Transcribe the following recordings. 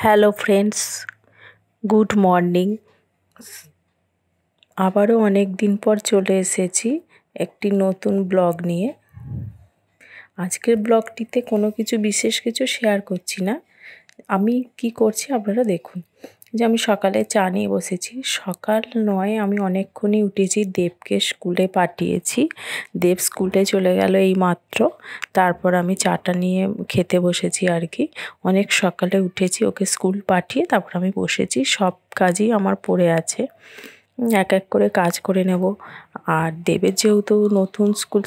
Hello friends, good morning. আবারও অনেক দিন পর চলে এসেছি একটি নতুন ব্লগ নিয়ে। আজকের ব্লগটিতে কোনো কিছু বিশেষ কিছু শেয়ার করছি না। আমি কি করছি আপনারা দেখুন। যে আমি সকালে চা নিয়ে বসেছি। সকাল নয়, আমি অনেকক্ষণই উঠেছি, দেবকে স্কুলে পাঠিয়েছি। দেব স্কুলে চলে গেল এই মাত্র। তারপর আমি চাটা নিয়ে খেতে বসেছি আর কি। অনেক সকালে উঠেছি, ওকে স্কুল পাঠিয়ে তারপর আমি বসেছি। সব কাজই আমার পড়ে আছে, এক এক করে কাজ করে নেব। আর দেবের যেহেতু নতুন স্কুল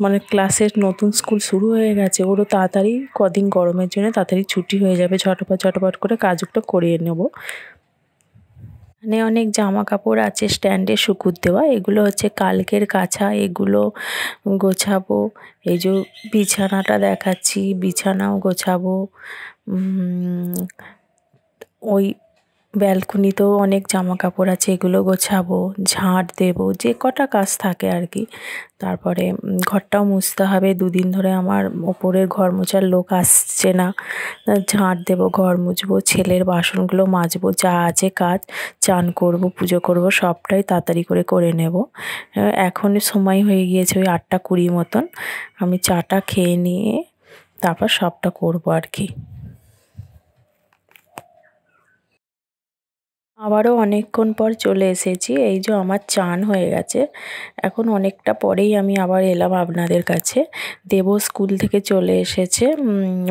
মানে ক্লাসের নতুন স্কুল শুরু হয়ে গেছে, ওরও তাড়াতাড়ি কদিন গরমের জন্য তাড়াতাড়ি ছুটি হয়ে যাবে। ঝটপট ঝটপট করে কাজগুলো করিয়ে নেব। মানে অনেক জামা কাপড় আছে স্ট্যান্ডে শুকুর দেওয়া, এগুলো হচ্ছে কালকের কাছা, এগুলো গোছাবো। এই যে বিছানাটা দেখাচ্ছি, বিছানাও গোছাবো। ওই ব্যালকনিতেও অনেক জামা কাপড় আছে, এগুলো গোছাবো, ঝাঁট দেবো, যে কটা কাজ থাকে আর কি। তারপরে ঘরটাও মুছতে হবে। দুদিন ধরে আমার ওপরের ঘর মোছার লোক আসছে না। ঝাঁট দেবো, ঘর মুছবো, ছেলের বাসনগুলো মাজবো, যা আছে কাজ, চান করবো, পুজো করবো, সবটাই তাড়াতাড়ি করে করে নেব। এখন সময় হয়ে গিয়েছে ওই 8:20 মতন। আমি চাটা খেয়ে নিয়ে তারপর সবটা করবো আর কি। আবারও অনেকক্ষণ পর চলে এসেছি। এই যে আমার চান হয়ে গেছে। এখন অনেকটা পরেই আমি আবার এলাম আপনাদের কাছে। দেব স্কুল থেকে চলে এসেছে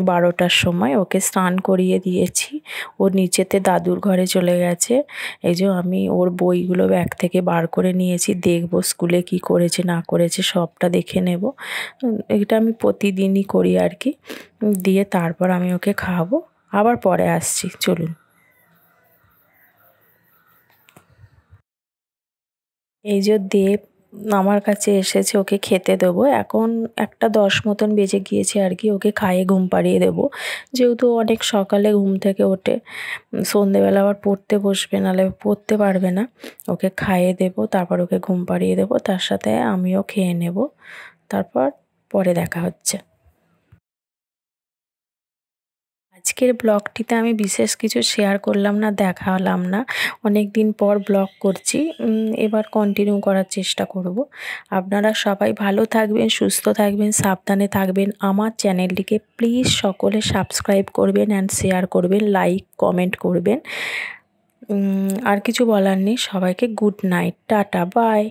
12টার সময়। ওকে স্নান করিয়ে দিয়েছি। ও নিচেতে দাদুর ঘরে চলে গেছে। এই যে আমি ওর বইগুলো ব্যাগ থেকে বার করে নিয়েছি, দেখবো স্কুলে কি করেছে না করেছে সবটা দেখে নেব। এটা আমি প্রতিদিনই করি আর কি। দিয়ে তারপর আমি ওকে খাওয়াবো। আবার পরে আসছি, চলুন। এই যে দেব আমার কাছে এসেছে, ওকে খেতে দেবো। এখন 1:10 মতন বেজে গিয়েছে আর কি। ওকে খাইয়ে ঘুম পাড়িয়ে দেবো, যেহেতু অনেক সকালে ঘুম থেকে ওঠে। সন্ধেবেলা আবার পড়তে বসবে, নাহলে পড়তে পারবে না। ওকে খাইয়ে দেবো, তারপর ওকে ঘুম পাড়িয়ে দেবো, তার সাথে আমিও খেয়ে নেব। তারপর পরে দেখা হচ্ছে। আজকের ব্লগটিতে আমি বিশেষ কিছু শেয়ার করলাম না, দেখালাম না। অনেক দিন পর ব্লগ করছি, এবার কন্টিনিউ করার চেষ্টা করব। আপনারা সবাই ভালো থাকবেন, সুস্থ থাকবেন, সাবধানে থাকবেন। আমার চ্যানেলটিকে প্লিজ সকলে সাবস্ক্রাইব করবেন অ্যান্ড শেয়ার করবেন, লাইক কমেন্ট করবেন। আর কিছু বলার নেই। সবাইকে গুড নাইট, টাটা, বাই।